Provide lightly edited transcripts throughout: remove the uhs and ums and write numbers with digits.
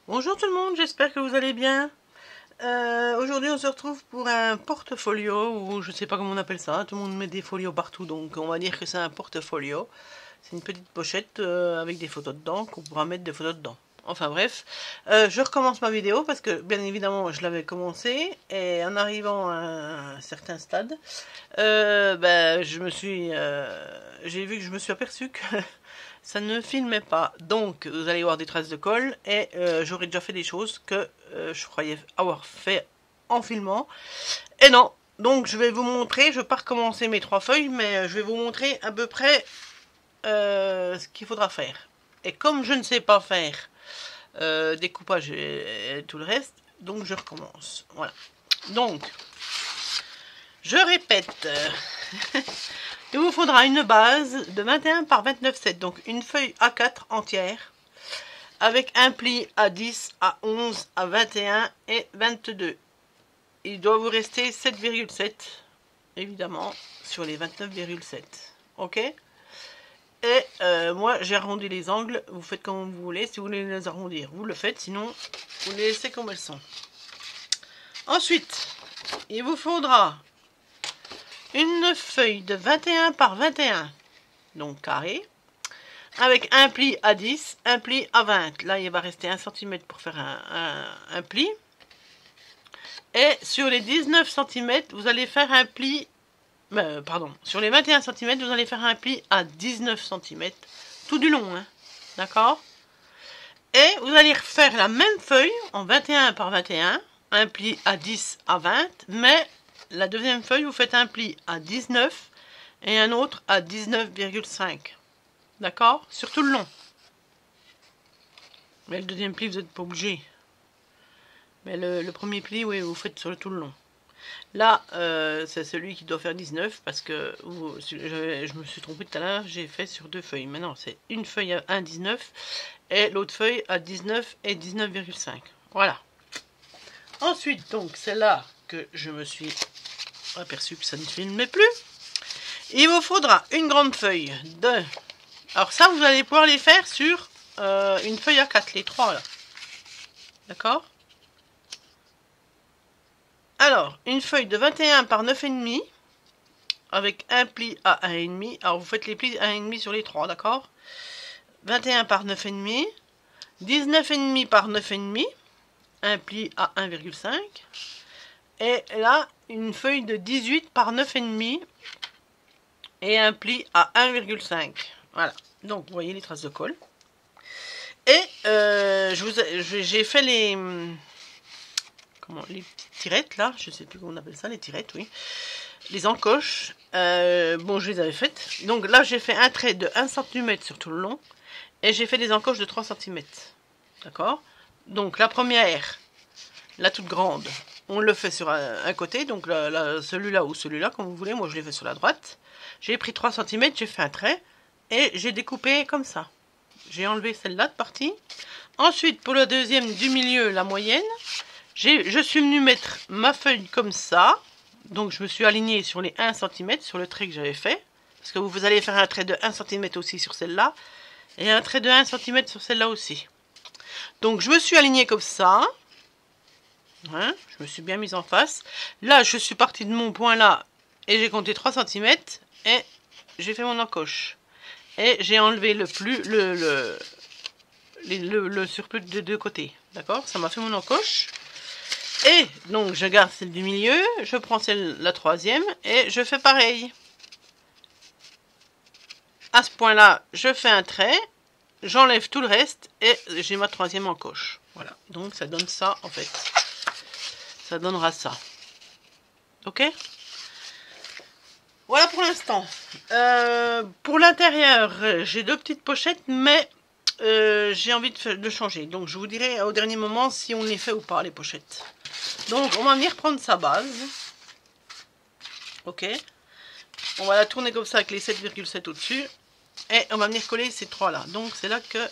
Bonjour tout le monde, j'espère que vous allez bien. Aujourd'hui on se retrouve pour un portfolio, ou je sais pas comment on appelle ça, tout le monde met des folios partout, donc on va dire que c'est un portfolio. C'est une petite pochette avec des photos dedans, qu'on pourra mettre des photos dedans. Enfin bref, je recommence ma vidéo parce que bien évidemment je l'avais commencé, et en arrivant à un certain stade, j'ai vu que je me suis aperçu que ça ne filmait pas. Donc vous allez voir des traces de colle, et j'aurais déjà fait des choses que je croyais avoir fait en filmant. Et non, donc je vais vous montrer, je ne vais pas recommencer mes 3 feuilles, mais je vais vous montrer à peu près ce qu'il faudra faire. Et comme je ne sais pas faire découpage et tout le reste, donc je recommence. Voilà. Donc, je répète. Il vous faudra une base de 21 par 29,7, donc une feuille A4 entière, avec un pli à 10, à 11, à 21 et 22. Il doit vous rester 7,7, évidemment, sur les 29,7. Ok? Et moi, j'ai arrondi les angles. Vous faites comme vous voulez. Si vous voulez les arrondir, vous le faites. Sinon, vous les laissez comme elles sont. Ensuite, il vous faudra une feuille de 21 par 21, donc carré, avec un pli à 10, un pli à 20. Là, il va rester 1 cm pour faire un pli. Et sur les 19 cm, vous allez faire un pli... sur les 21 cm, vous allez faire un pli à 19 cm, tout du long, hein, d'accord? Et vous allez refaire la même feuille en 21 par 21, un pli à 10 à 20, mais la deuxième feuille, vous faites un pli à 19 et un autre à 19,5, d'accord? Sur tout le long. Mais le deuxième pli, vous n'êtes pas obligé. Mais le premier pli, oui, vous faites sur tout le long. Là, c'est celui qui doit faire 19 parce que je me suis trompé tout à l'heure, j'ai fait sur 2 feuilles. Maintenant, c'est une feuille à 1,19 et l'autre feuille à 19 et 19,5. Voilà. Ensuite, donc, c'est là que je me suis aperçu que ça ne filmait plus. Il vous faudra une grande feuille de... Alors ça, vous allez pouvoir les faire sur une feuille A4, les 3 là. D'accord? Alors, une feuille de 21 par 9,5 avec un pli à 1,5. Alors, vous faites les plis à 1,5 sur les 3, d'accord? 21 par 9,5, 19,5 par 9,5, un pli à 1,5. Et là, une feuille de 18 par 9,5 et un pli à 1,5. Voilà. Donc, vous voyez les traces de colle. Et j'ai fait les... les tirettes là, je sais plus comment on appelle ça, les tirettes, oui, les encoches, bon, je les avais faites. Donc là, j'ai fait un trait de 1 cm sur tout le long, et j'ai fait des encoches de 3 cm, d'accord? Donc la première, la toute grande, on le fait sur un côté, donc celui-là ou celui-là, comme vous voulez. Moi, je l'ai fait sur la droite. J'ai pris 3 cm, j'ai fait un trait, et j'ai découpé comme ça. J'ai enlevé celle-là de partie. Ensuite, pour le deuxième du milieu, la moyenne, je suis venu mettre ma feuille comme ça. Donc je me suis alignée sur les 1 cm, sur le trait que j'avais fait. Parce que vous allez faire un trait de 1 cm aussi sur celle-là. Et un trait de 1 cm sur celle-là aussi. Donc je me suis alignée comme ça. Hein, je me suis bien mise en face. Là, je suis partie de mon point là. Et j'ai compté 3 cm. Et j'ai fait mon encoche. Et j'ai enlevé le surplus de deux côtés. D'accord? Ça m'a fait mon encoche. Et donc je garde celle du milieu, je prends la troisième et je fais pareil. À ce point là, je fais un trait, j'enlève tout le reste et j'ai ma troisième encoche. Voilà, donc ça donne ça en fait. Ça donnera ça. Ok? Voilà pour l'instant. Pour l'intérieur, j'ai 2 petites pochettes, mais j'ai envie de changer. Donc je vous dirai au dernier moment si on les fait ou pas, les pochettes. Donc on va venir prendre sa base. Ok. On va la tourner comme ça avec les 7,7 au-dessus. Et on va venir coller ces 3 là. Donc c'est là que...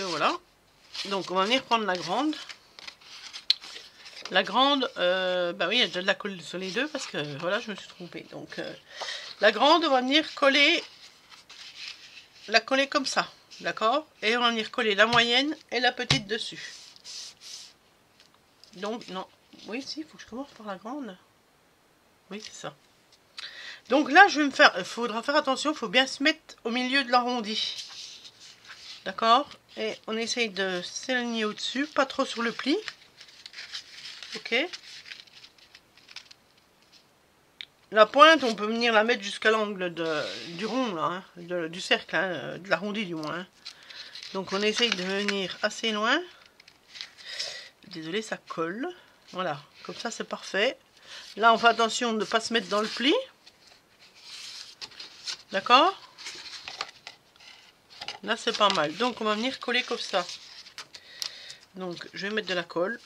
voilà. Donc on va venir prendre la grande. La grande, bah oui, il y a déjà de la colle sur les deux parce que voilà, je me suis trompée. Donc la grande, on va venir coller, la coller comme ça. d'accord? Et on va venir coller la moyenne et la petite dessus. Donc, non. Oui, si, il faut que je commence par la grande. Oui, c'est ça. Donc là, je vais me faire... Il faudra faire attention, il faut bien se mettre au milieu de l'arrondi. D'accord? Et on essaye de s'aligner au-dessus, pas trop sur le pli. Ok? La pointe, on peut venir la mettre jusqu'à l'angle du rond, là, hein, du cercle, hein, de l'arrondi du moins. Hein. Donc on essaye de venir assez loin. Désolé, ça colle. Voilà, comme ça c'est parfait. Là, on fait attention de ne pas se mettre dans le pli. D'accord? Là, c'est pas mal. Donc on va venir coller comme ça. Donc je vais mettre de la colle.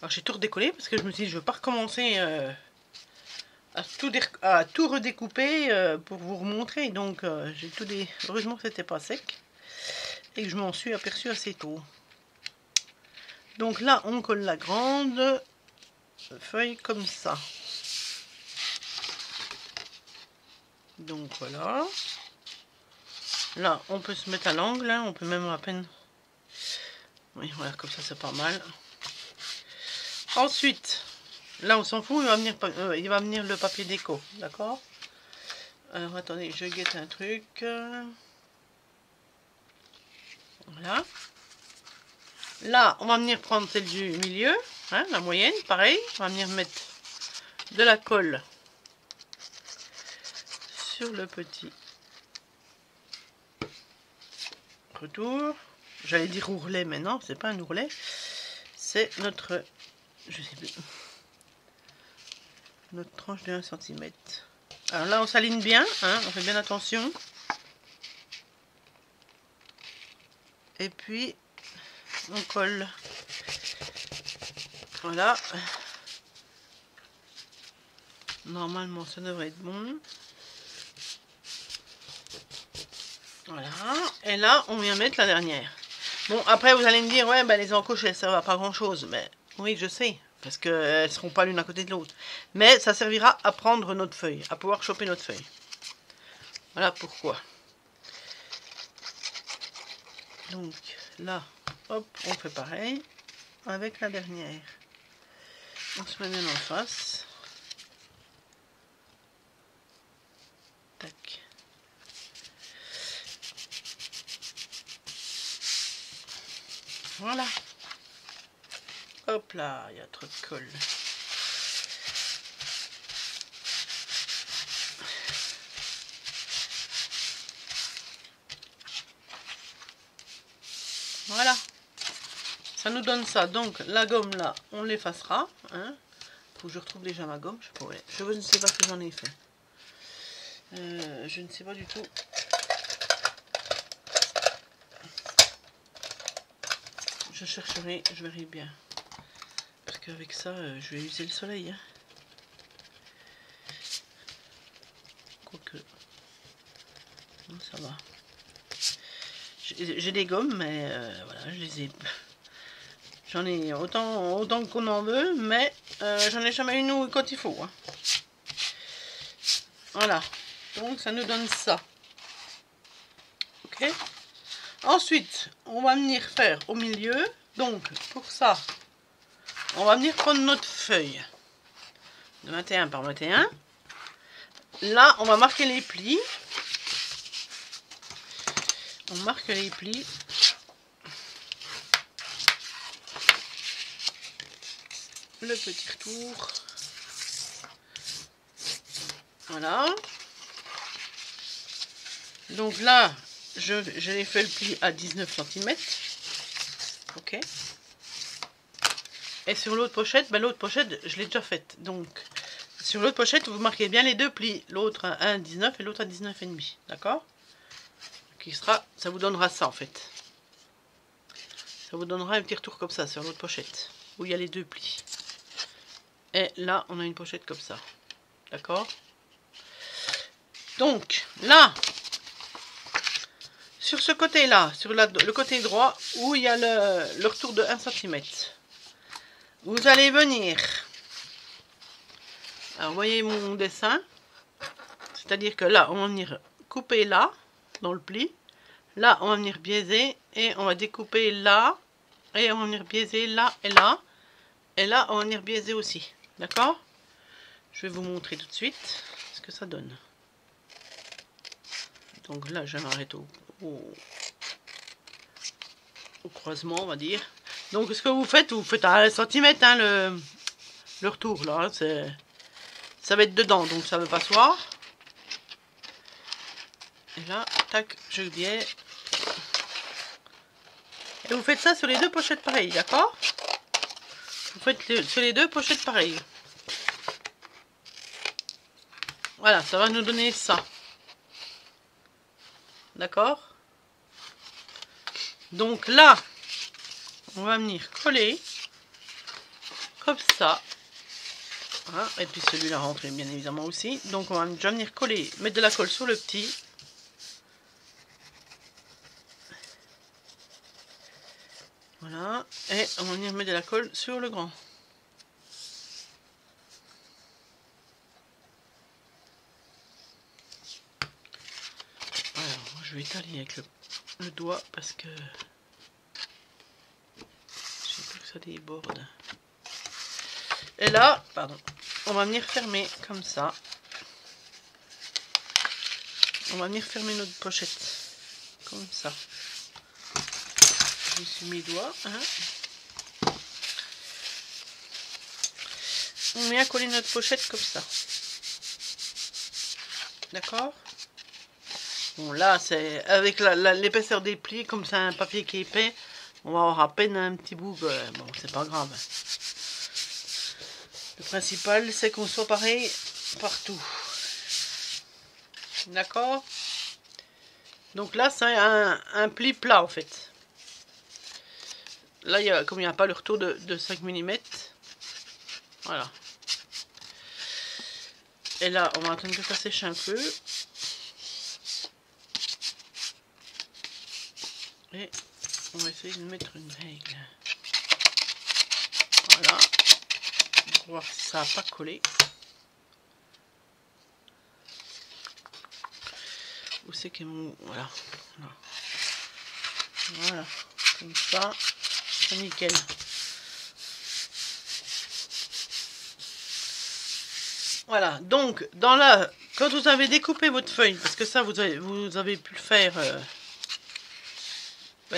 Alors j'ai tout redécollé parce que je me suis dit je ne veux pas recommencer à tout redécouper pour vous remontrer. Donc j'ai tout heureusement que c'était pas sec et que je m'en suis aperçu assez tôt. Donc là on colle la grande feuille comme ça. Donc voilà. Là on peut se mettre à l'angle, hein, on peut même à peine. Oui voilà, comme ça c'est pas mal. Ensuite, là on s'en fout, il va venir le papier déco, d'accord? Alors attendez, je guette un truc. Voilà. Là, on va venir prendre celle du milieu, hein, la moyenne, pareil. On va venir mettre de la colle sur le petit retour. J'allais dire ourlet, mais non, c'est pas un ourlet. C'est notre... Je sais plus. Notre tranche de 1 cm. Alors là, on s'aligne bien, hein, on fait bien attention. Et puis, on colle. Voilà. Normalement, ça devrait être bon. Voilà. Et là, on vient mettre la dernière. Bon, après, vous allez me dire, ouais, bah, les encoches, elles servent à pas grand-chose. Mais oui, je sais. Parce qu'elles ne seront pas l'une à côté de l'autre. Mais ça servira à prendre notre feuille, à pouvoir choper notre feuille. Voilà pourquoi. Donc là, hop, on fait pareil avec la dernière. On se met bien en face. Tac. Voilà. Hop là, il y a trop de colle. Voilà. Ça nous donne ça. Donc la gomme là, on l'effacera. Hein. Faut que je retrouve déjà ma gomme. Je ne sais pas ce que j'en ai fait. Je ne sais pas du tout. Je chercherai, je verrai bien. Parce qu'avec ça, je vais user le soleil. Hein. Quoique... Non, ça va. J'ai des gommes, mais voilà, je les ai... J'en ai autant qu'on en veut, mais j'en ai jamais une quand il faut. Hein. Voilà. Donc, ça nous donne ça. Ok. Ensuite, on va venir faire au milieu. Donc, pour ça, on va venir prendre notre feuille de 21 par 21. Là, on va marquer les plis. On marque les plis. Le petit retour. Voilà. Donc là, j'ai fait le pli à 19 cm. Ok. Et sur l'autre pochette, ben l'autre pochette, je l'ai déjà faite. Donc, sur l'autre pochette, vous marquez bien les deux plis. L'autre à 1,19 et l'autre à 19,5. D'accord? Ça vous donnera ça en fait. Ça vous donnera un petit retour comme ça sur l'autre pochette. Où il y a les deux plis. Et là, on a une pochette comme ça. D'accord? Donc, là, sur ce côté-là, sur le côté droit, où il y a le retour de 1 cm, vous allez venir Alors, vous voyez mon dessin. C'est-à-dire que là, on va venir couper là, dans le pli. Là, on va venir biaiser et on va découper là. Et on va venir biaiser là et là. Et là, on va venir biaiser aussi. D'accord? Je vais vous montrer tout de suite ce que ça donne. Donc là, je m'arrête au croisement, on va dire. Donc, ce que vous faites à 1 cm, hein, le retour, là. Ça va être dedans, donc ça ne veut pas se voir. Et là, tac, je biais. Et vous faites ça sur les deux pochettes pareilles, d'accord? Vous faites sur les deux pochettes pareilles. Voilà, ça va nous donner ça. D'accord? Donc là, on va venir coller comme ça. Voilà. Et puis celui-là rentre bien évidemment aussi. Donc on va déjà venir coller, mettre de la colle sur le petit. Voilà. Et on va venir mettre de la colle sur le grand. Alors, je vais étaler avec le doigt parce que j'ai peur que ça déborde. Et là, pardon, on va venir fermer comme ça. On va venir fermer notre pochette comme ça. Je suis mes doigts. Hein. On vient coller notre pochette comme ça. D'accord? Bon, là, c'est avec l'épaisseur des plis, comme c'est un papier qui est épais, on va avoir à peine un petit bout. Bon, c'est pas grave. Le principal, c'est qu'on soit pareil partout. D'accord? Donc là, c'est un pli plat, en fait. Là, comme il n'y a pas le retour de 5 mm, voilà. Et là, on va attendre que ça sèche un peu. Et on va essayer de mettre une règle. Voilà. Pour voir si ça n'a pas collé. Où c'est que mon... Voilà. Voilà. Comme ça. C'est nickel. Voilà. Donc, quand vous avez découpé votre feuille, parce que ça, vous avez pu le faire...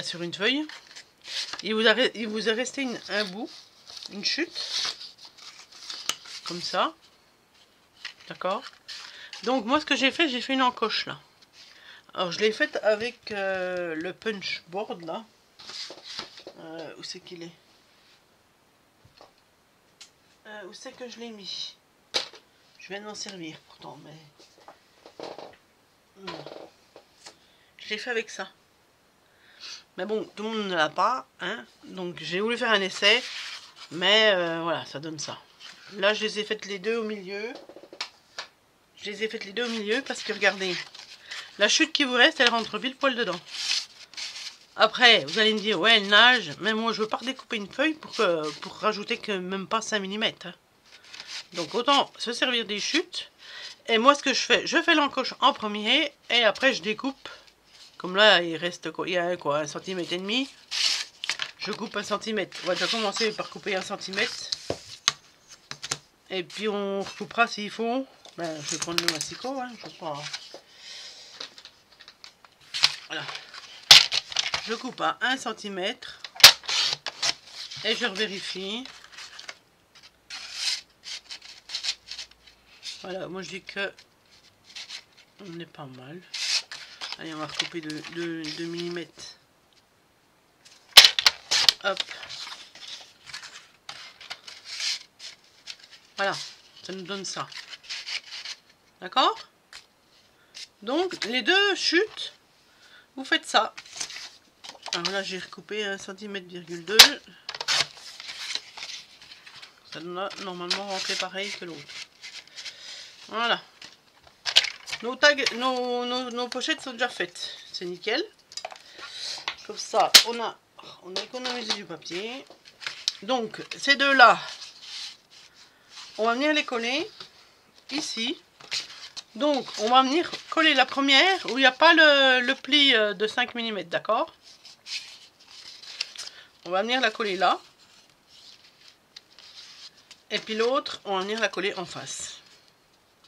sur une feuille, il vous est resté un bout, une chute, comme ça, d'accord? Donc moi ce que j'ai fait une encoche là. Alors je l'ai faite avec le punch board là. Où c'est qu'il est? Où c'est que je l'ai mis? Je viens de m'en servir pourtant, mais... Non. Je l'ai fait avec ça. Mais bon, tout le monde ne l'a pas, hein. Donc j'ai voulu faire un essai, mais voilà, ça donne ça. Là, je les ai faites les deux au milieu. Je les ai faites les deux au milieu parce que regardez, la chute qui vous reste, elle rentre pile poil dedans. Après, vous allez me dire, ouais, elle nage, mais moi je veux pas redécouper une feuille pour rajouter que même pas 5 mm. Hein. Donc autant se servir des chutes. Et moi, ce que je fais l'encoche en premier et après je découpe. Comme là, il reste quoi, il y a quoi, 1,5 cm. Je coupe 1 cm. On va déjà commencer par couper 1 cm. Et puis on recoupera s'il faut. Ben, je vais prendre le massicot, hein, je sais pas. Voilà. Je coupe à 1 cm. Et je revérifie. Voilà, moi je dis que on est pas mal. Allez, on va recouper de 2 mm. Hop. Voilà, ça nous donne ça. D'accord? Donc, les deux chutes, vous faites ça. Alors là, j'ai recoupé 1 cm,2 cm. Ça doit normalement rentrer pareil que l'autre. Voilà. Nos tags, nos pochettes sont déjà faites. C'est nickel. Comme ça, on a économisé du papier. Donc, ces deux-là, on va venir les coller. ici. Donc, on va venir coller la première où il n'y a pas le pli de 5 mm, d'accord? On va venir la coller là. Et puis l'autre, on va venir la coller en face.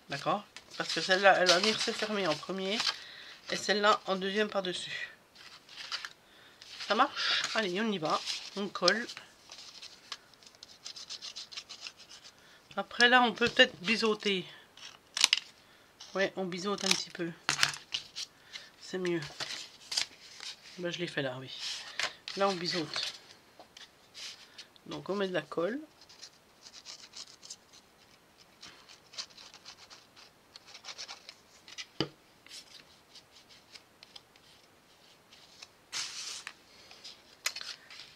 D'accord? Parce que celle-là, elle va venir se fermer en premier. Et celle-là en deuxième par-dessus. Ça marche? Allez, on y va. On colle. Après là, on peut peut-être biseauter. Ouais, on biseaute un petit peu. C'est mieux. Ben, je l'ai fait là, oui. Là, on biseaute. Donc, on met de la colle.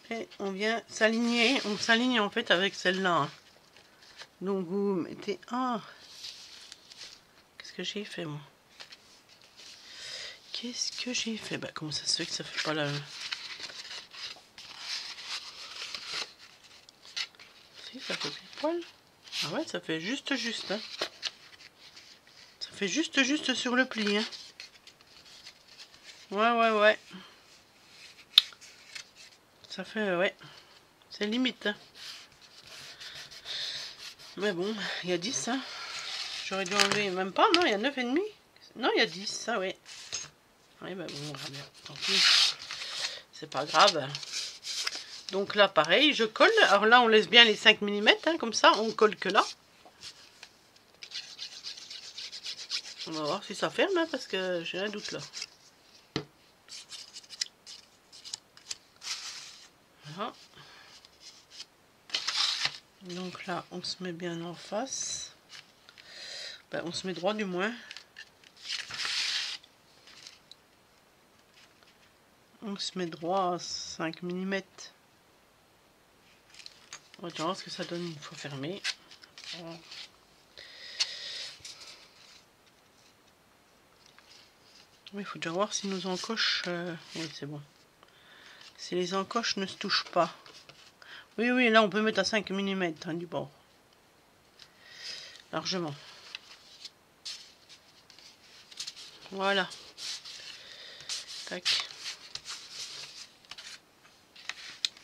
Et on vient s'aligner. On s'aligne en fait avec celle-là. Donc, vous mettez... Ah! Qu'est-ce que j'ai fait, moi? Qu'est-ce que j'ai fait? Bah, comment ça se fait que ça fait pas la... Si, ça fait pile poil. Ah ouais, ça fait juste, hein. Ça fait juste sur le pli, hein. Ouais. Ça fait, ouais. C'est limite, hein. Mais bon, il y a 10, hein. J'aurais dû enlever, même pas, non, il y a 9,5. Non, il y a 10, ça, ouais. Oui, bah bon, tant pis. C'est pas grave. Donc là, pareil, je colle. Alors là, on laisse bien les 5 mm, hein, comme ça, on colle que là. On va voir si ça ferme, hein, parce que j'ai un doute là. Voilà. Donc là, on se met bien en face. Ben, on se met droit du moins. On se met droit à 5 mm. On va voir ce que ça donne une fois fermé. Voilà. Oui, il faut déjà voir si nos encoches... Oui, c'est bon. Si les encoches ne se touchent pas. Oui, là on peut mettre à 5 mm hein, du bord. Largement. Voilà. Tac.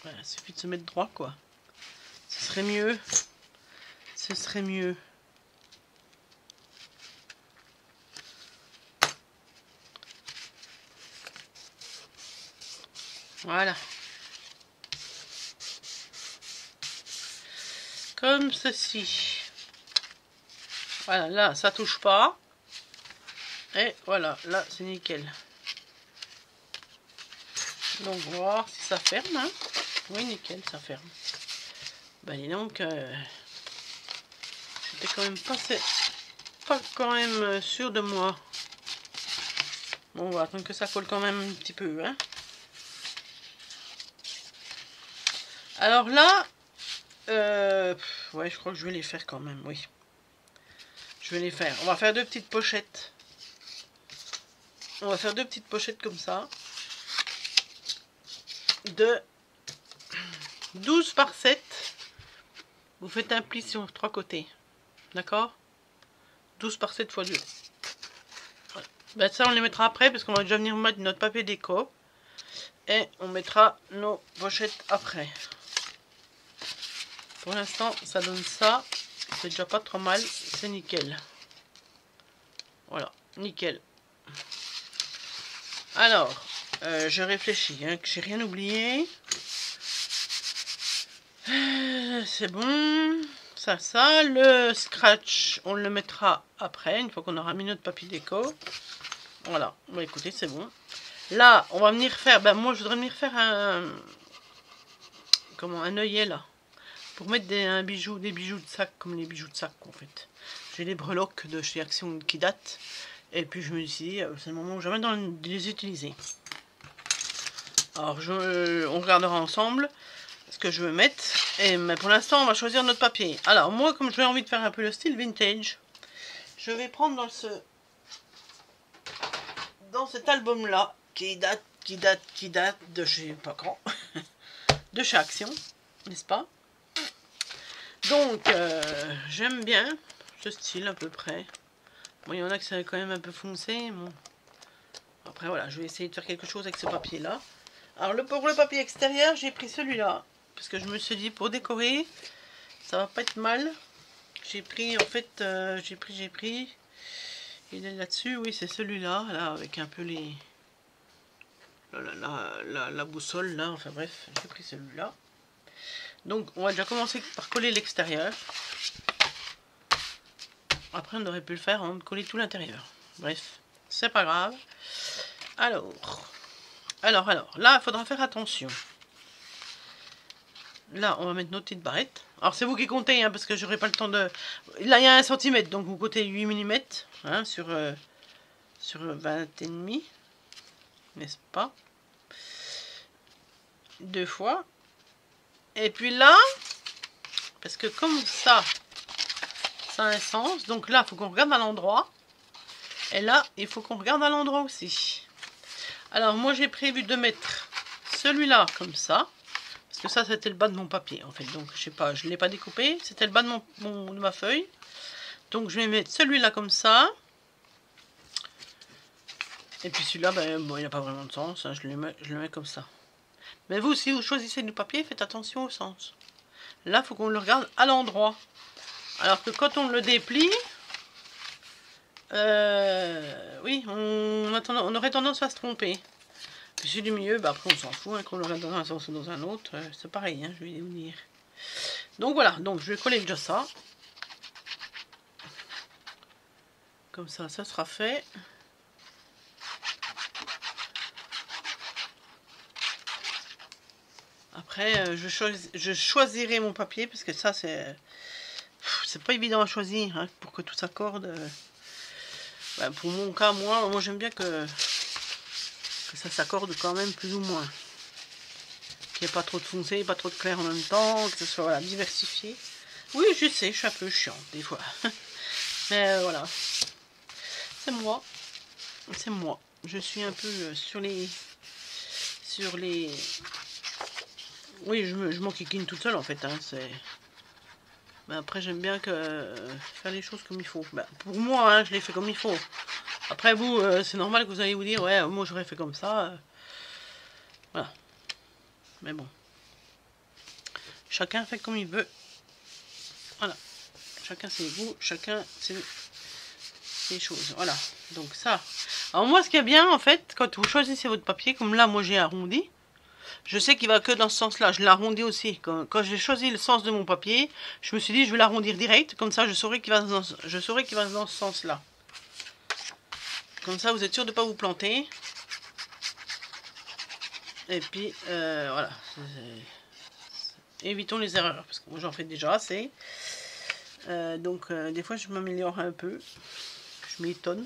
Voilà, il suffit de se mettre droit, quoi. Ce serait mieux. Ce serait mieux. Voilà. Comme ceci. Voilà, là, ça touche pas. Et voilà, là, c'est nickel. Donc, on va voir si ça ferme. Hein. Oui, nickel, ça ferme. Ben, dis donc, j'étais quand même pas quand même sûr de moi. Bon, on va attendre que ça colle quand même un petit peu. Hein. Alors là, ouais, je crois que je vais les faire quand même, oui. Je vais les faire. On va faire deux petites pochettes. On va faire deux petites pochettes comme ça. De 12 par 7. Vous faites un pli sur 3 côtés. D'accord? 12 par 7 x 2. Voilà. Ben ça, on les mettra après parce qu'on va déjà venir mettre notre papier déco. Et on mettra nos pochettes après. Pour l'instant, ça donne ça. C'est déjà pas trop mal. C'est nickel. Voilà, nickel. Alors, je réfléchis, hein, que j'ai rien oublié. C'est bon. Ça. Le scratch, on le mettra après, une fois qu'on aura mis notre papier déco. Voilà, bon, écoutez, c'est bon. Là, on va venir faire, ben moi je voudrais venir faire un œillet là. Pour mettre des bijoux de sac, comme les bijoux de sac en fait. J'ai des breloques de chez Action qui datent. Et puis je me suis dit, c'est le moment où jamais de les utiliser. Alors on regardera ensemble ce que je veux mettre. Mais pour l'instant, on va choisir notre papier. Alors moi, comme j'ai envie de faire un peu le style vintage, je vais prendre dans cet album là, qui date de je sais pas quand, de chez Action, n'est-ce pas? Donc, j'aime bien. ce style à peu près. Bon, il y en a que c'est quand même un peu foncé. Bon. Après voilà, je vais essayer de faire quelque chose avec ce papier là. Alors pour le papier extérieur, j'ai pris celui-là. Parce que je me suis dit pour décorer, ça va pas être mal. J'ai pris en fait, j'ai pris. Il est là-dessus, oui c'est celui-là, là avec un peu les... La boussole là, enfin bref, j'ai pris celui-là. Donc on va déjà commencer par coller l'extérieur. Après on aurait pu le faire avant de coller tout l'intérieur. Bref, c'est pas grave. Alors, là il faudra faire attention. Là on va mettre nos petites barrettes. Alors c'est vous qui comptez, hein, parce que j'aurai pas le temps de... Là il y a 1 cm, donc vous comptez 8 mm hein, sur 20,5, n'est-ce pas? 2 fois. Et puis là, parce que comme ça a un sens, donc là il faut qu'on regarde à l'endroit. Et là il faut qu'on regarde à l'endroit aussi. Alors moi j'ai prévu de mettre celui-là comme ça. Parce que ça c'était le bas de mon papier en fait. Donc je sais pas, je ne l'ai pas découpé. C'était le bas de, de ma feuille. Donc je vais mettre celui-là comme ça. Et puis celui-là, ben, bon, il n'a pas vraiment de sens. Hein, je le mets comme ça. Mais vous, si vous choisissez du papier, faites attention au sens. Là, il faut qu'on le regarde à l'endroit. Alors que quand on le déplie, oui, on aurait tendance à se tromper. Celui du milieu, bah après on s'en fout, hein, qu'on le regarde dans un sens ou dans un autre, c'est pareil, hein, je vais vous dire. Donc voilà, donc je vais coller déjà ça. Comme ça sera fait. Après, je choisirai mon papier, parce que ça c'est pas évident à choisir, hein, pour que tout s'accorde. Ben, pour mon cas, moi j'aime bien que ça s'accorde quand même plus ou moins. Qu'il n'y ait pas trop de foncé, pas trop de clair en même temps, que ce soit voilà, diversifié. Oui, je sais, je suis un peu chiante des fois. Mais voilà. C'est moi. C'est moi. Je suis un peu sur les... Oui, je m'enquiquine toute seule en fait. Hein, mais après, j'aime bien faire les choses comme il faut. Ben, pour moi, hein, je les fais comme il faut. Après, vous, c'est normal que vous allez vous dire, ouais, moi j'aurais fait comme ça. Voilà. Mais bon. Chacun fait comme il veut. Voilà. Chacun ses goûts, chacun ses choses. Voilà. Donc ça. Alors moi, ce qui est bien, en fait, quand vous choisissez votre papier, comme là, moi j'ai arrondi. Je sais qu'il va que dans ce sens-là. Je l'arrondis aussi. Quand j'ai choisi le sens de mon papier, je me suis dit, je vais l'arrondir direct. Comme ça, je saurai qu'il va dans ce sens-là. Comme ça, vous êtes sûr de ne pas vous planter. Et puis, voilà. Évitons les erreurs. Parce que moi, j'en fais déjà assez. Donc, des fois, je m'améliore un peu. Je m'étonne.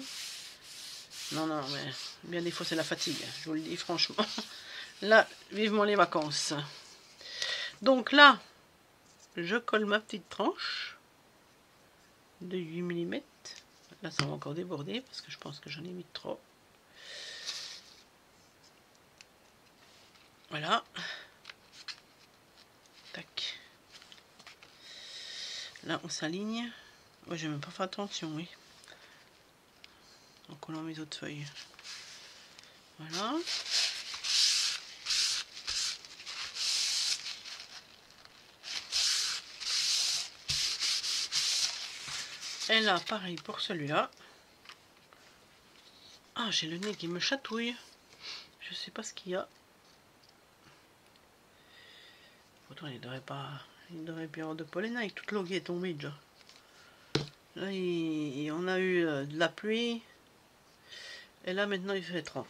Non, mais bien des fois, c'est la fatigue. Je vous le dis franchement. Là, vivement les vacances. Donc là, je colle ma petite tranche de 8 mm. Là, ça va encore déborder parce que je pense que j'en ai mis trop. Voilà. Tac. Là, on s'aligne. Ouais, j'ai même pas fait attention, oui. En collant mes autres feuilles. Voilà. Et là, pareil pour celui-là. Ah, j'ai le nez qui me chatouille. Je sais pas ce qu'il y a. Pourtant, il devrait pas... Il devrait plus y avoir de pollen avec toute l'eau qui est tombée déjà. Là, on a eu de la pluie. Et là, maintenant, il fait 30.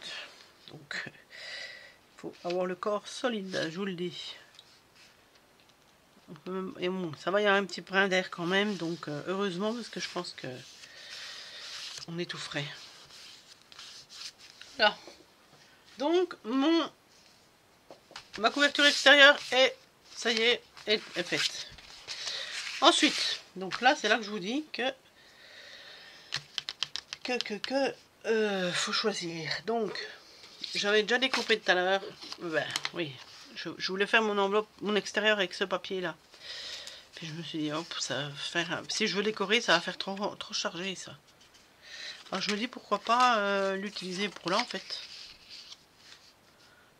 Donc, il faut avoir le corps solide, je vous le dis. Et bon, ça va, il y a un petit brin d'air quand même. Donc, heureusement, parce que je pense que on est tout frais. Là. Donc, ma couverture extérieure est, ça y est faite. Ensuite, donc là, c'est là que je vous dis que faut choisir. Donc, j'avais déjà découpé tout à l'heure. Ben oui, je voulais faire mon enveloppe, mon extérieur avec ce papier là. Puis je me suis dit, hop, ça va faire... Si je veux décorer, ça va faire trop chargé, ça. Alors je me dis, pourquoi pas l'utiliser pour là, en fait.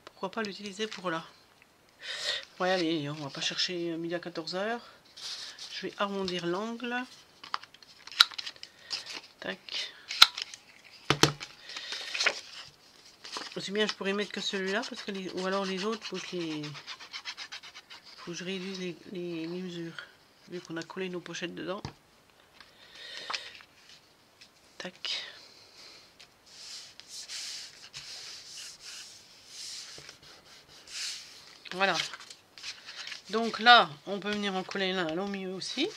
Pourquoi pas l'utiliser pour là. Ouais, allez, on va pas chercher midi à 14h. Je vais arrondir l'angle. Tac. Aussi bien je pourrais mettre que celui-là, parce que ou alors les autres, faut que je réduise les mesures. Vu qu'on a collé nos pochettes dedans. Tac. Voilà. Donc là, on peut venir en coller l'un au milieu aussi.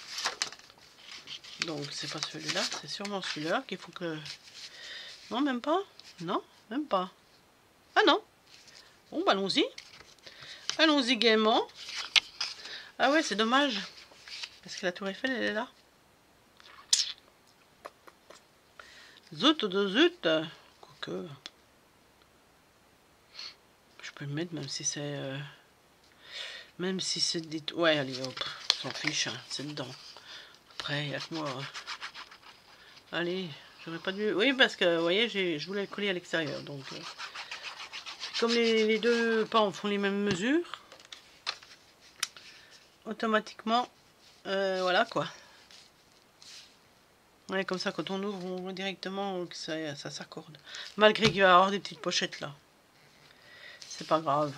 Donc c'est pas celui-là, c'est sûrement celui-là qu'il faut que... Non, même pas. Non, même pas. Ah non. Bon, bah, allons-y. Allons-y gaiement. Ah ouais, c'est dommage. Parce que la tour Eiffel, elle est là. Zut de zut. Quoique... Je peux le mettre même si c'est... Même si c'est des... Ouais, allez, hop. S'en fiche, hein, c'est dedans. Après, il y a que moi. Allez, j'aurais pas dû... Oui, parce que, vous voyez, je voulais le coller à l'extérieur. Donc, comme les deux pans font les mêmes mesures, automatiquement, voilà, quoi. Ouais, comme ça, quand on ouvre, on voit directement que ça s'accorde. Malgré qu'il va y avoir des petites pochettes, là. C'est pas grave.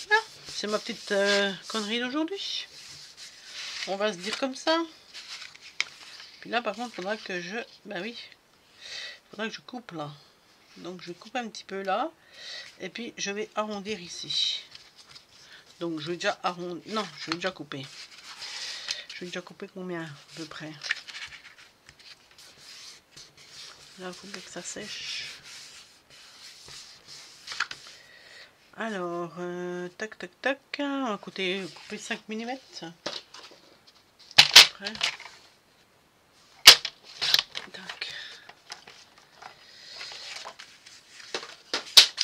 Voilà, c'est ma petite connerie d'aujourd'hui. On va se dire comme ça. Puis là, par contre, il faudra que je... Bah oui. Il faudra que je coupe, là. Donc, je coupe un petit peu, là. Et puis, je vais arrondir ici. Donc, je vais déjà arrondir... Non, je vais déjà couper. Je vais déjà couper combien, à peu près? Là, il faut bien que ça sèche. Alors, tac, tac, tac. On va couper 5 mm. Après. Tac.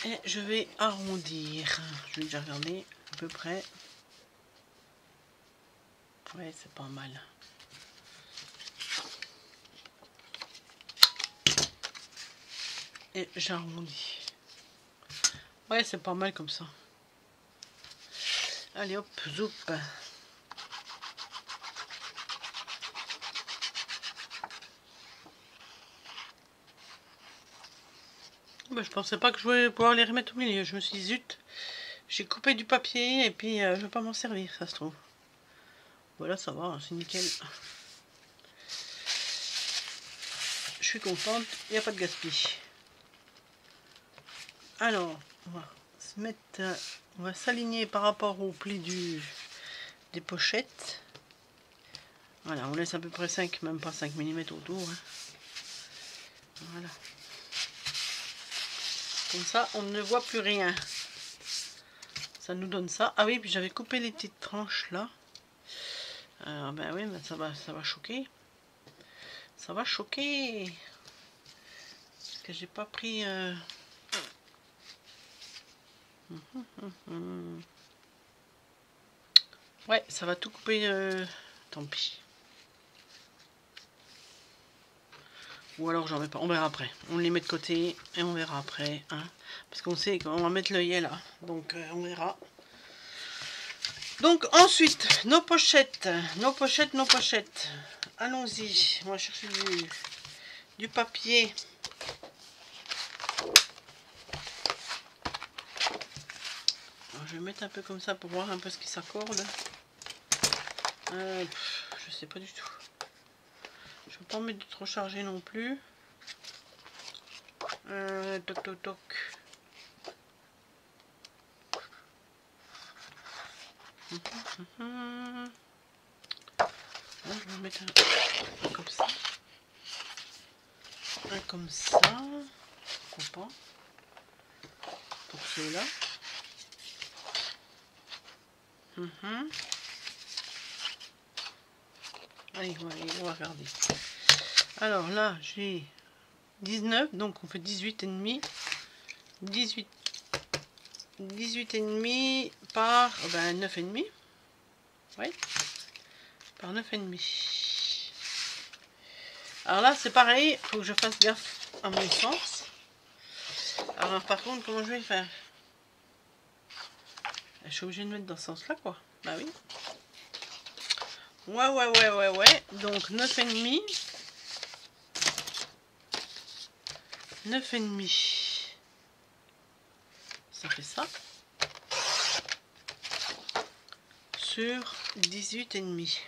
Et je vais arrondir. Je vais déjà regarder à peu près. Ouais, c'est pas mal. Et j'arrondis. Ouais, c'est pas mal comme ça. Allez hop, zoup. Bah, je pensais pas que je vais pouvoir les remettre au milieu. Je me suis dit, zut, j'ai coupé du papier et puis je vais pas m'en servir, ça se trouve. Voilà, ça va, c'est nickel. Je suis contente, il n'y a pas de gaspillage. Alors, on va se mettre, on va s'aligner par rapport au pli des pochettes. Voilà, on laisse à peu près 5, même pas 5 mm autour. Hein. Voilà. Comme ça, on ne voit plus rien. Ça nous donne ça. Ah oui, puis j'avais coupé les petites tranches là. Alors, ben oui, mais ça va choquer. Ça va choquer. Parce que j'ai pas pris... Ouais, ça va tout couper. Tant pis. Ou alors j'en mets pas. On verra après. On les met de côté et on verra après. Hein, parce qu'on sait qu'on va mettre l'œillet là. Donc on verra. Donc ensuite, nos pochettes. Nos pochettes. Allons-y. On va chercher du papier. Alors, je vais mettre un peu comme ça pour voir un peu ce qui s'accorde. Je sais pas du tout. Je ne veux pas mettre de trop chargé non plus. Toc toc toc. Je vais mettre un comme ça. Un comme ça. Pourquoi pas. Pour ceux-là. Allez, on va regarder. Alors là, j'ai 19, donc on fait 18,5. 18,5 par 9,5. Oui. Par 9,5. Alors là, c'est pareil. Il faut que je fasse gaffe à mon sens. Alors par contre, comment je vais faire? Je suis obligée de mettre dans ce sens-là, quoi. Bah oui. Ouais. Donc 9,5. 9,5. Ça fait ça. Sur 18,5.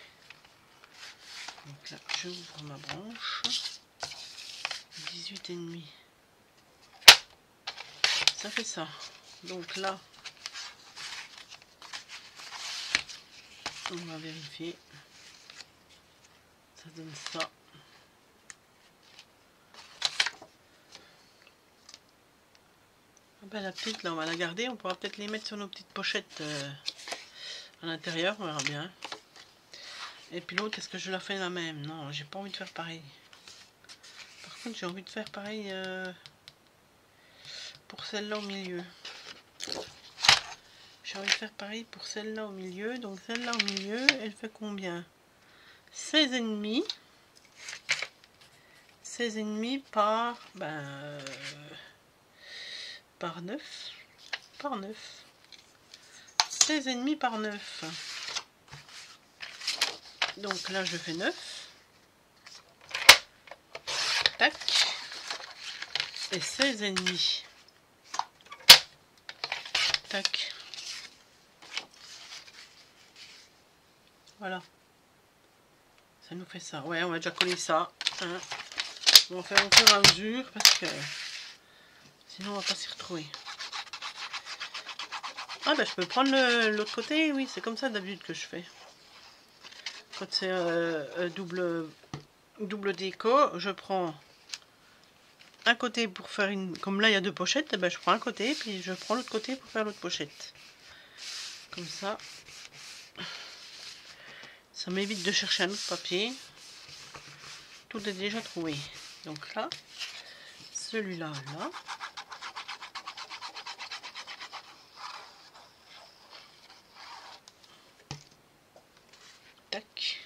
Donc là, j'ouvre ma branche. 18,5. Ça fait ça. Donc là, on va vérifier. Ça donne ça. Ah ben, la petite, là, on va la garder. On pourra peut-être les mettre sur nos petites pochettes à l'intérieur. On verra bien. Et puis l'autre, est-ce que je la fais la même? Non, j'ai pas envie de faire pareil. Par contre, j'ai envie de faire pareil pour celle-là au milieu. J'ai envie de faire pareil pour celle-là au milieu. Donc celle-là au milieu, elle fait combien? 16,5. 16,5 par, par 9. Par 9. 16,5 par 9. Donc là, je fais 9. Tac. Et 16,5. Tac. Voilà. Ça nous fait ça. Ouais, on va déjà coller ça. Hein. On va faire au fur et à mesure parce que sinon on va pas s'y retrouver. Ah ben je peux prendre l'autre côté, oui, c'est comme ça d'habitude que je fais. Quand c'est double déco, je prends un côté pour faire une... Comme là il y a deux pochettes, ben je prends un côté puis je prends l'autre côté pour faire l'autre pochette. Comme ça. Ça m'évite de chercher un autre papier. Tout est déjà trouvé. Donc là, celui-là, là. Tac.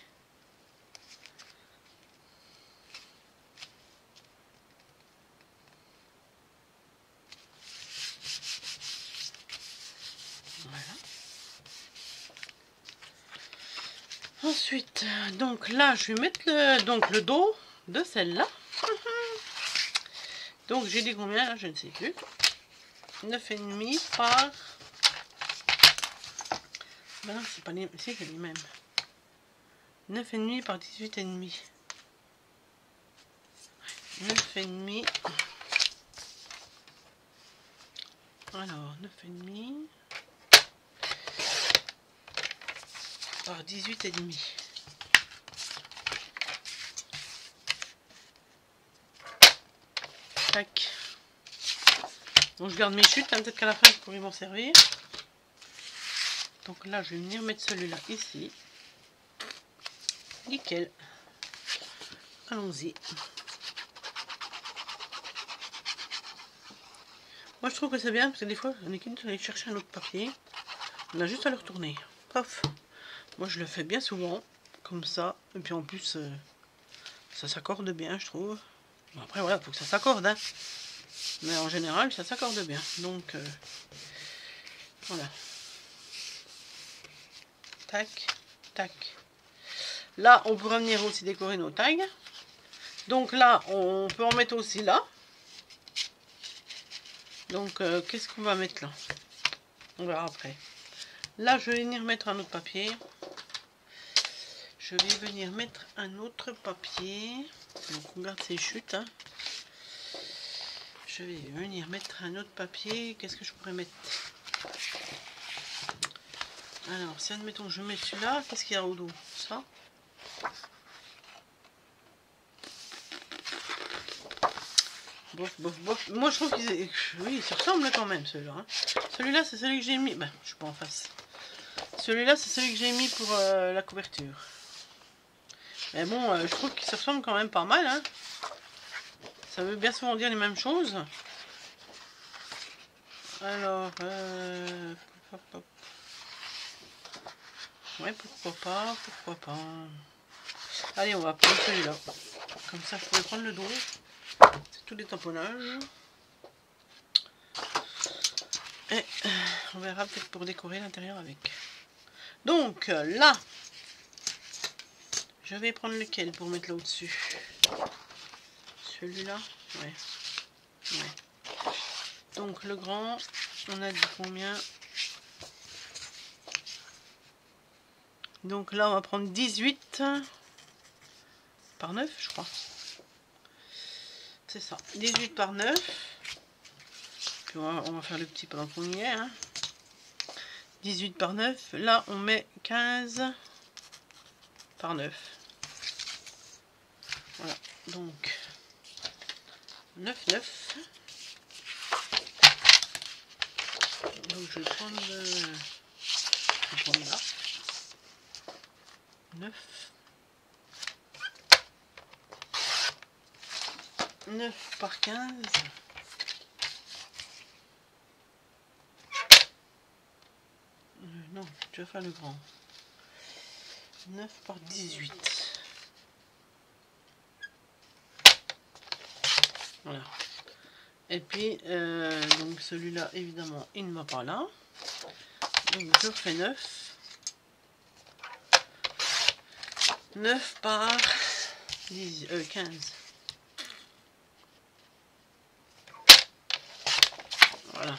Voilà. Ensuite, donc là, je vais mettre le dos de celle-là. Donc j'ai dit combien? Je ne sais plus. 9,5 par... Ben non, c'est pas les... Si, c'est les mêmes. 9,5 par 18,5. 9,5. Alors, 9,5 par 18,5. Tac. Donc je garde mes chutes, hein, peut-être qu'à la fin je pourrai m'en servir. Donc là je vais venir mettre celui-là ici. Nickel. Allons-y. Moi je trouve que c'est bien parce que des fois on est qu'une aller chercher un autre papier. On a juste à le retourner. Paf. Moi je le fais bien souvent. Comme ça. Et puis en plus ça s'accorde bien je trouve. Bon, après voilà, il faut que ça s'accorde. Hein. Mais en général ça s'accorde bien. Donc voilà. Tac. Tac. Là on pourra venir aussi décorer nos tags. Donc là on peut en mettre aussi là. Donc qu'est-ce qu'on va mettre là? On verra après. Là je vais venir mettre un autre papier. Je vais venir mettre un autre papier. Donc on garde ces chutes. Hein. Je vais venir mettre un autre papier. Qu'est-ce que je pourrais mettre? Alors si admettons je mets celui-là, qu'est-ce qu'il y a au dos? Ça. Bof, bof, bof. Moi je trouve qu'ils oui, ils se ressemblent quand même celui-là. Hein. Celui-là c'est celui que j'ai mis. Ben, je suis pas en face. Celui-là c'est celui que j'ai mis pour la couverture. Mais bon, je trouve qu'ils se ressemblent quand même pas mal. Hein. Ça veut bien souvent dire les mêmes choses. Alors, hop, hop. Ouais, pourquoi pas, pourquoi pas. Allez, on va prendre celui-là. Comme ça, je pourrais prendre le 12. C'est tous les tamponnages. Et on verra peut-être pour décorer l'intérieur avec. Donc, là, je vais prendre lequel pour mettre là au-dessus. Celui-là. Ouais. Ouais. Donc, le grand, on a dit combien? Donc là, on va prendre 18 par 9, je crois. C'est ça, 18 par 9. Puis on va faire le petit pendant qu'on y est. Hein. 18 par 9. Là, on met 15 par 9. Voilà, donc 9, 9. Donc je vais prendre là. 9. 9 par 15. Non, tu vas faire le grand. 9 par 18. Voilà. Et puis, donc celui-là, évidemment, il ne va pas là. Donc je refais 9. 9 par 10, 15. Voilà.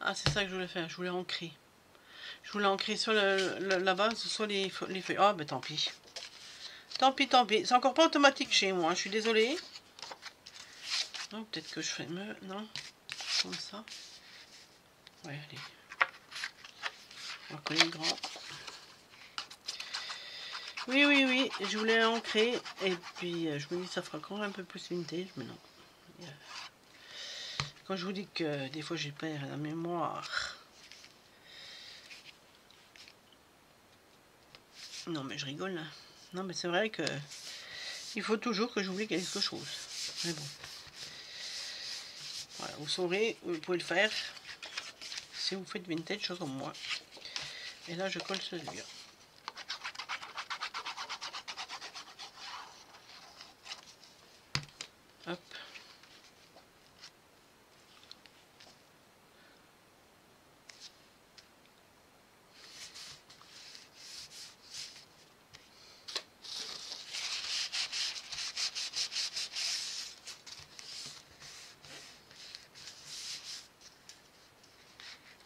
Ah, c'est ça que je voulais faire. Je voulais ancrer. Je voulais ancrer soit la base, soit les feuilles. Ah, ben tant pis. Tant pis, tant pis. C'est encore pas automatique chez moi. Je suis désolée. Non, peut-être que je fais mieux. Non. Comme ça. Ouais, allez. On va coller le grand. Oui, oui, oui. Je voulais ancrer. Et puis, je me dis, ça fera quand même un peu plus vintage. Mais non. Quand je vous dis que des fois, j'ai perdu la mémoire. Non, mais je rigole là. Non, mais c'est vrai que il faut toujours que j'oublie quelque chose. Mais bon. Voilà, vous saurez, vous pouvez le faire si vous faites vintage comme moi. Et là, je colle celui-là. Hop.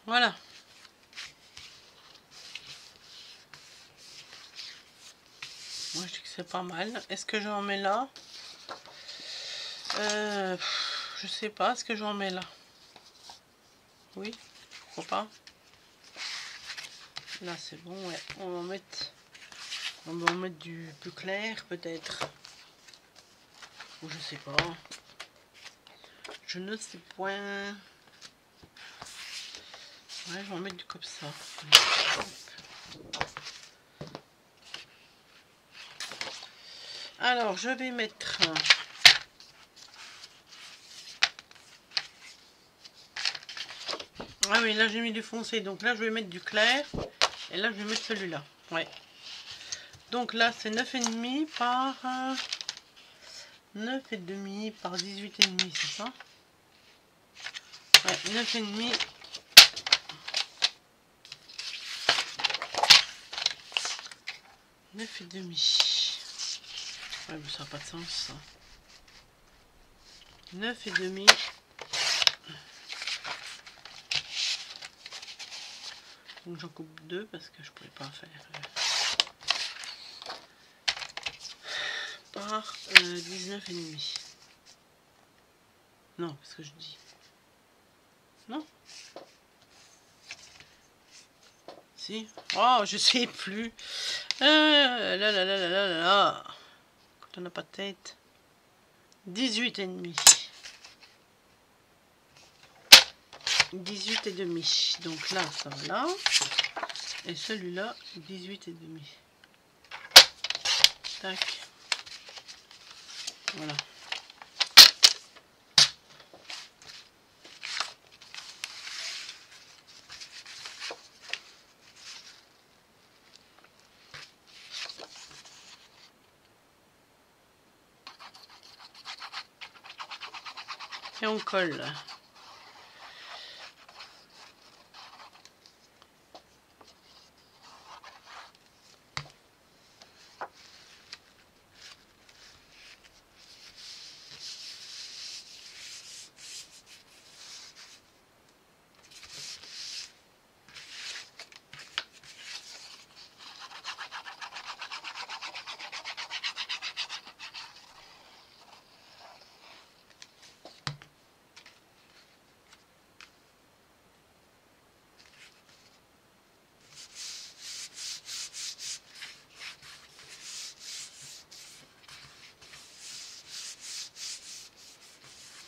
Voilà. Moi, je dis que c'est pas mal. Est-ce que j'en mets là? Je sais pas. Est-ce que j'en mets là? Oui. Pourquoi pas? Là, c'est bon. Ouais. On va en mettre du plus clair, peut-être. Ou je sais pas. Je ne sais point. Ouais, je vais en mettre du comme ça. Alors, je vais mettre... Ah oui, là j'ai mis du foncé, donc là je vais mettre du clair. Et là je vais mettre celui-là. Ouais. Donc là c'est 9,5 par... 9,5 par 18,5, c'est ça? Ouais, 9,5. 9,5. Ouais, mais ça n'a pas de sens ça. 9,5. Donc j'en coupe 2 parce que je pouvais pas faire par 19,5. Non, qu'est-ce que je dis? Non? Si? Oh, je sais plus. Là là là là là là là. Quand on n'a pas de tête. 18,5. 18,5. Donc là, ça va là. Et celui-là, 18,5. Tac. Voilà. Et on colle.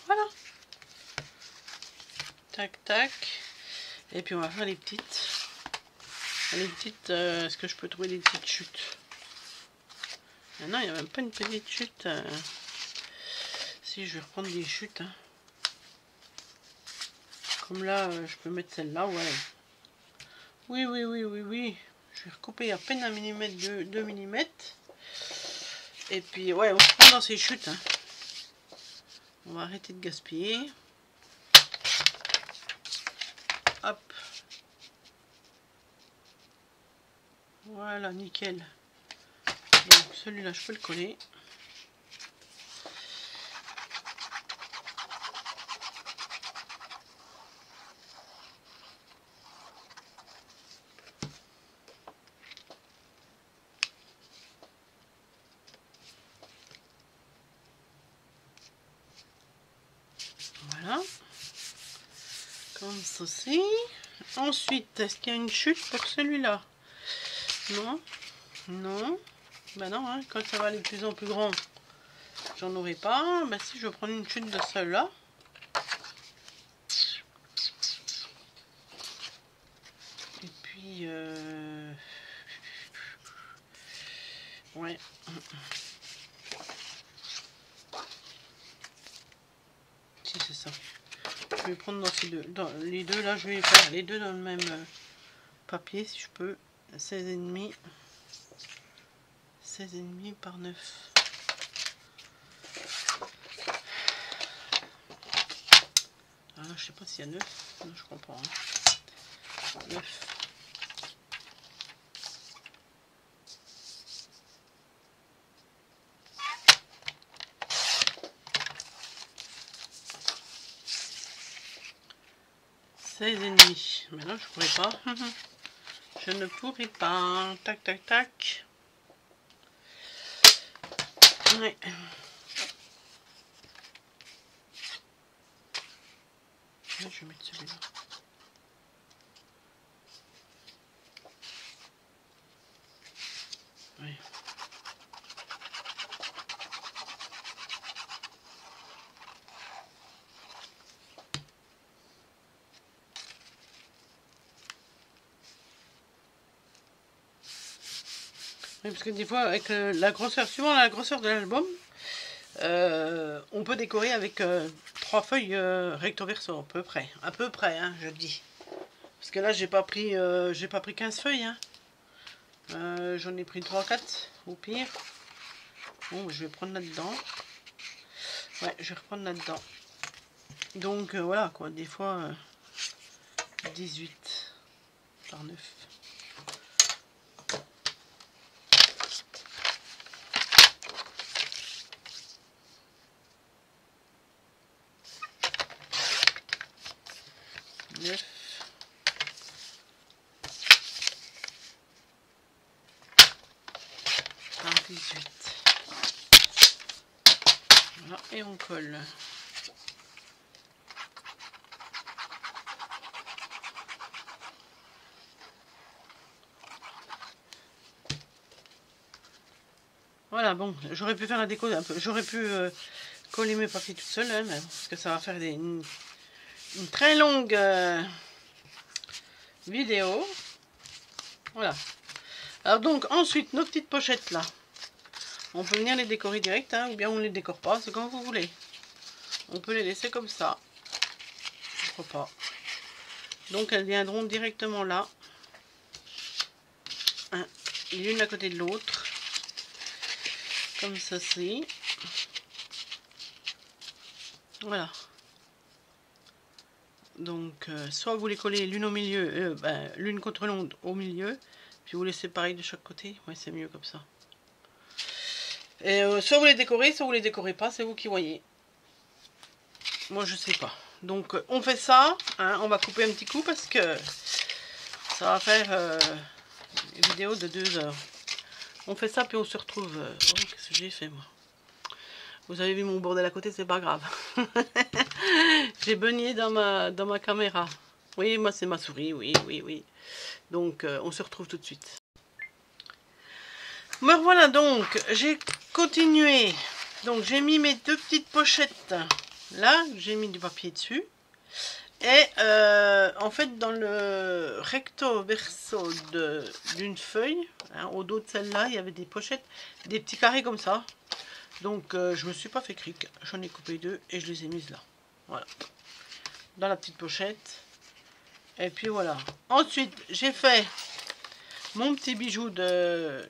Voilà. Tac, tac. Et puis on va faire les petites. Est-ce que je peux trouver des petites chutes? Ah non, il n'y a même pas une petite chute. Si, je vais reprendre des chutes. Hein. Comme là, je peux mettre celle-là, ouais. Oui. Je vais recouper à peine 1 mm, 2 mm. Et puis, ouais, on se prend dans ces chutes. Hein. On va arrêter de gaspiller. Hop. Voilà, nickel. Donc, celui-là, je peux le coller. Voilà. Comme ceci. Ensuite, est-ce qu'il y a une chute pour celui-là? Non. Non. Ben non, hein, quand ça va aller de plus en plus grand, j'en aurai pas. Ben si, je vais prendre une chute de celle-là. Et puis, ouais. Si, c'est ça. Je vais prendre dans ces deux. Dans les deux, là, je vais faire les deux dans le même papier, si je peux. 16,5. 16,5 par 9. Ah là, je sais pas s'il y a 9. Non, je comprends. Hein. 9. Et demi. Mais là, je pourrais pas. Je ne pourrais pas. Tac, tac, tac. Ouais. Je vais mettre celui-là. Oui. Oui, parce que des fois, avec la grosseur, suivant la grosseur de l'album, on peut décorer avec 3 feuilles recto verso, à peu près, hein, je dis. Parce que là, j'ai pas pris 15 feuilles, hein. J'en ai pris 3-4 au pire. Bon, je vais prendre là-dedans. Ouais, je vais reprendre là-dedans. Donc voilà quoi, des fois 18 par 9. Par 18. Voilà, et on colle. Voilà, bon, j'aurais pu faire la déco un peu. J'aurais pu coller mes papiers toute seule, hein, parce que ça va faire une très longue vidéo. Voilà. Alors donc, ensuite, nos petites pochettes là. On peut venir les décorer direct, hein, ou bien on les décore pas, c'est comme vous voulez. On peut les laisser comme ça. Pourquoi pas. Donc elles viendront directement là. Hein, l'une à côté de l'autre. Comme ceci. Voilà. Donc, soit vous les collez l'une au milieu, l'une contre l'autre au milieu, puis vous les séparez de chaque côté. Ouais, c'est mieux comme ça. Et soit vous les décorez, soit vous les décorez pas, c'est vous qui voyez. Moi, je sais pas. Donc, on fait ça. Hein, on va couper un petit coup parce que ça va faire une vidéo de 2 heures. On fait ça, puis on se retrouve. Oh, qu'est-ce que j'ai fait, moi? Vous avez vu mon bordel à côté, c'est pas grave. J'ai beugné dans ma caméra. Oui, moi, c'est ma souris, oui. Donc, on se retrouve tout de suite. Me voilà donc, j'ai continué. Donc, j'ai mis mes 2 petites pochettes. Là, j'ai mis du papier dessus. Et en fait, dans le recto verso d'une feuille, hein, au dos de celle-là, il y avait des pochettes, des petits carrés comme ça. Donc, je me suis pas fait cric. J'en ai coupé 2 et je les ai mises là. Voilà. Dans la petite pochette. Et puis voilà. Ensuite, j'ai fait mon petit bijou de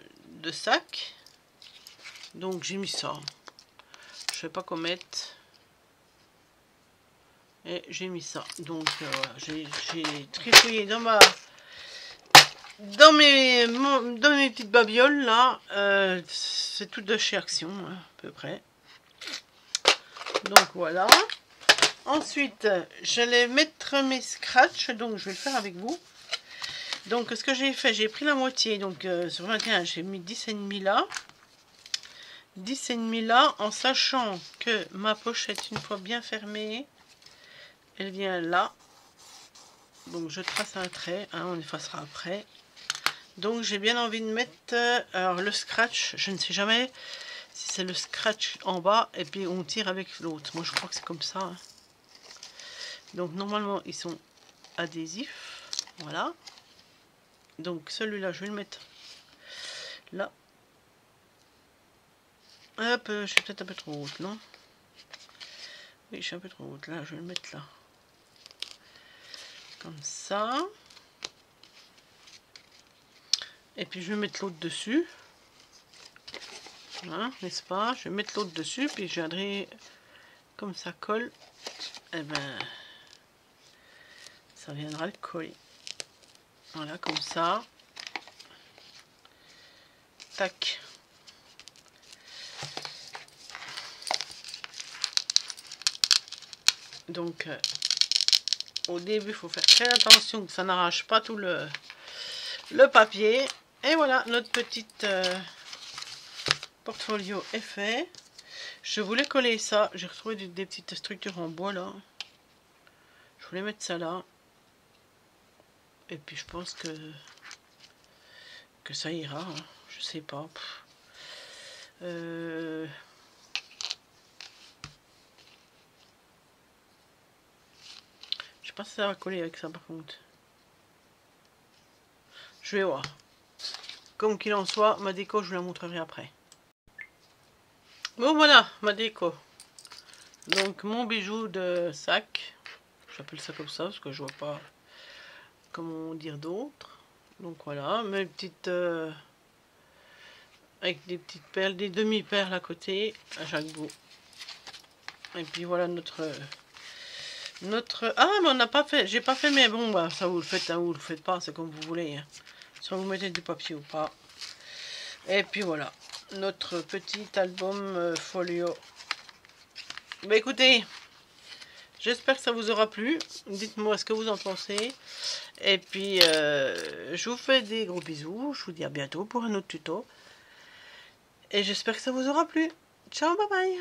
sac. Donc, j'ai mis ça. Je sais pas comment mettre. Et j'ai mis ça. Donc, voilà. J'ai trifouillé dans mes petites babioles là. C'est tout de chez Action, hein, à peu près. Donc, voilà. Ensuite, j'allais mettre mes scratchs, donc je vais le faire avec vous. Donc, ce que j'ai fait, j'ai pris la moitié, donc sur 21, j'ai mis 10,5 là. 10,5 là, en sachant que ma pochette, une fois bien fermée, elle vient là. Donc, je trace un trait, hein, on effacera après. Donc, j'ai bien envie de mettre alors, le scratch, je ne sais jamais si c'est le scratch en bas, et puis on tire avec l'autre. Moi, je crois que c'est comme ça, hein. Donc normalement ils sont adhésifs, voilà. Donc celui-là je vais le mettre là. Hop, je suis peut-être un peu trop haute, non? Oui, je suis un peu trop haute, là je vais le mettre là. Comme ça. Et puis je vais mettre l'autre dessus. Hein, n'est-ce pas? Je vais mettre l'autre dessus, puis je viendrai comme ça colle. Et ben ça viendra le coller. Voilà, comme ça. Tac. Donc, au début, il faut faire très attention que ça n'arrache pas tout le papier. Et voilà, notre petite portfolio est fait. Je voulais coller ça. J'ai retrouvé des petites structures en bois là. Je voulais mettre ça là. Et puis je pense que ça ira. Hein. Je sais pas. Je sais pas si ça va coller avec ça par contre. Je vais voir. Comme qu'il en soit, ma déco je vous la montrerai après. Bon voilà, ma déco. Donc mon bijou de sac. J'appelle ça comme ça parce que je vois pas comment dire d'autre. Donc voilà, mes petites avec des petites perles, des demi-perles à côté, à chaque bout. Et puis voilà notre ah mais on n'a pas fait, j'ai pas fait, mais bon bah ça vous le faites, hein, vous le faites pas, c'est comme vous voulez, hein. Soit vous mettez du papier ou pas. Et puis voilà, notre petit album folio. Bah écoutez, j'espère que ça vous aura plu. Dites-moi ce que vous en pensez. Et puis, je vous fais des gros bisous. Je vous dis à bientôt pour un autre tuto. Et j'espère que ça vous aura plu. Ciao, bye bye.